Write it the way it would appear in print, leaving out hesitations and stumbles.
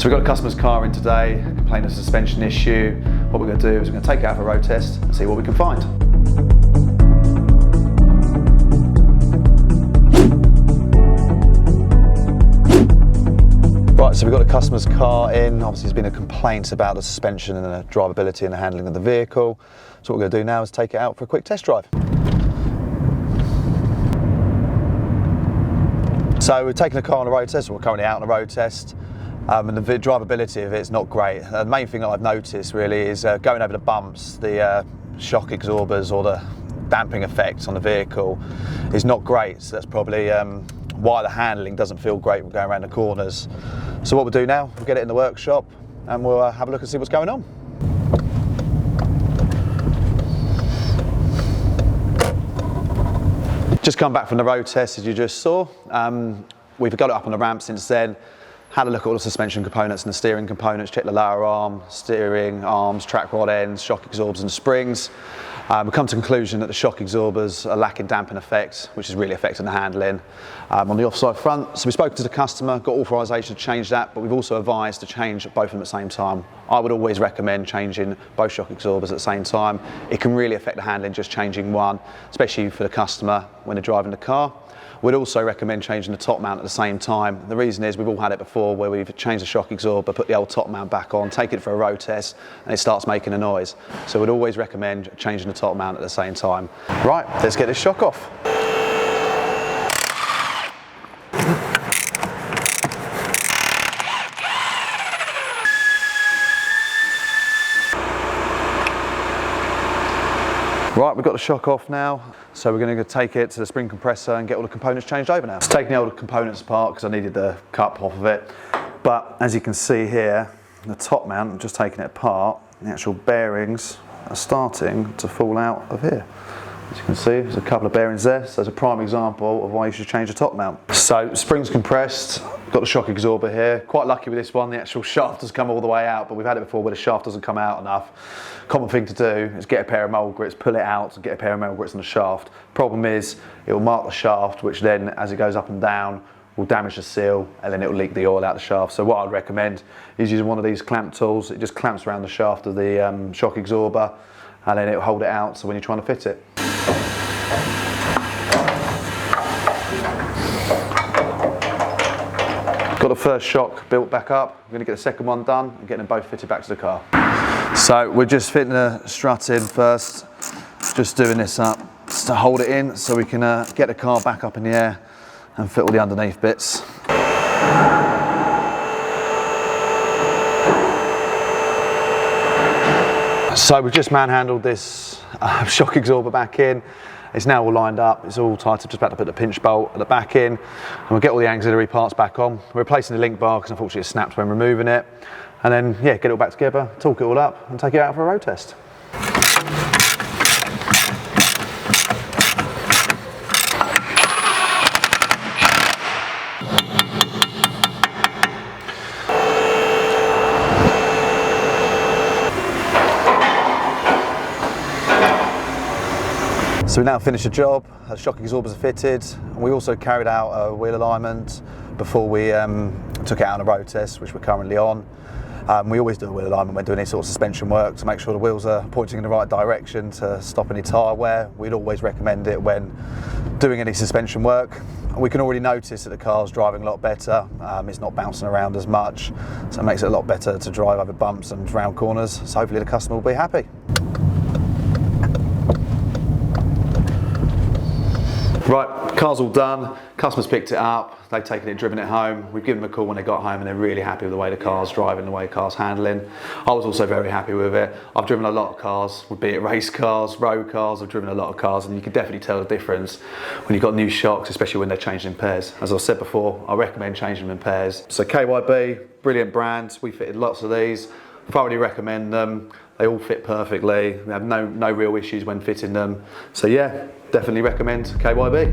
So we've got a customer's car in today, complaining of a suspension issue. What we're going to do is we're going to take it out for a road test and see what we can find. Right, so we've got a customer's car in. Obviously there's been a complaint about the suspension and the drivability and the handling of the vehicle. So what we're going to do now is take it out for a quick test drive. So we're taking the car on a road test, or we're currently out on a road test. And the drivability of it is not great. The main thing that I've noticed really is going over the bumps, the shock absorbers or the damping effect on the vehicle is not great. So that's probably why the handling doesn't feel great when going around the corners. So what we'll do now, we'll get it in the workshop and we'll have a look and see what's going on. Just come back from the road test as you just saw. We've got it up on the ramp since then. Had a look at all the suspension components and the steering components, checked the lower arm, steering arms, track rod ends, shock absorbers and springs. We've come to the conclusion that the shock absorbers are lacking damping effect, which is really affecting the handling on the offside front. So we spoke to the customer, got authorisation to change that, but we've also advised to change both of them at the same time. I would always recommend changing both shock absorbers at the same time. It can really affect the handling just changing one, especially for the customer when they're driving the car. We'd also recommend changing the top mount at the same time. The reason is we've all had it before where we've changed the shock absorber, put the old top mount back on, take it for a road test and it starts making a noise. So we'd always recommend changing the top mount at the same time. Right, let's get this shock off. Right, we've got the shock off now, so we're going to take it to the spring compressor and get all the components changed over now. It's taking the old components apart because I needed the cup off of it, but as you can see here, the top mount, I'm just taking it apart, the actual bearings are starting to fall out of here. As you can see, there's a couple of bearings there, so there's a prime example of why you should change the top mount. So, spring's compressed, got the shock absorber here. Quite lucky with this one, the actual shaft has come all the way out, but we've had it before where the shaft doesn't come out enough. Common thing to do is get a pair of mould grits, pull it out and get a pair of mould grits on the shaft. Problem is, it will mark the shaft, which then, as it goes up and down, will damage the seal and then it will leak the oil out the shaft. So what I'd recommend is using one of these clamp tools. It just clamps around the shaft of the shock absorber and then it will hold it out so when you're trying to fit it. Got the first shock built back up. I'm going to get the second one done and get them both fitted back to the car. So we're just fitting the strut in first, just doing this up just to hold it in so we can get the car back up in the air and fit all the underneath bits. So we've just manhandled this shock absorber back in. It's now all lined up, it's all tight, I'm just about to put the pinch bolt at the back in and we'll get all the auxiliary parts back on. We're replacing the link bar because unfortunately it snapped when removing it. And then, yeah, get it all back together, torque it all up and take it out for a road test. So we now finished the job, the shock absorbers are fitted, and we also carried out a wheel alignment before we took it out on a road test, which we're currently on. We always do a wheel alignment when doing any sort of suspension work to make sure the wheels are pointing in the right direction to stop any tyre wear. We'd always recommend it when doing any suspension work. We can already notice that the car's driving a lot better, it's not bouncing around as much, so it makes it a lot better to drive over bumps and round corners, so hopefully the customer will be happy. Right, car's all done, customers picked it up, they've taken it, driven it home. We've given them a call when they got home and they're really happy with the way the car's driving, the way the car's handling. I was also very happy with it. I've driven a lot of cars, be it race cars, road cars, I've driven a lot of cars and you can definitely tell the difference when you've got new shocks, especially when they're changed in pairs. As I said before, I recommend changing them in pairs. So KYB, brilliant brand, we fitted lots of these, thoroughly recommend them. They all fit perfectly. We have no real issues when fitting them. So yeah, definitely recommend KYB.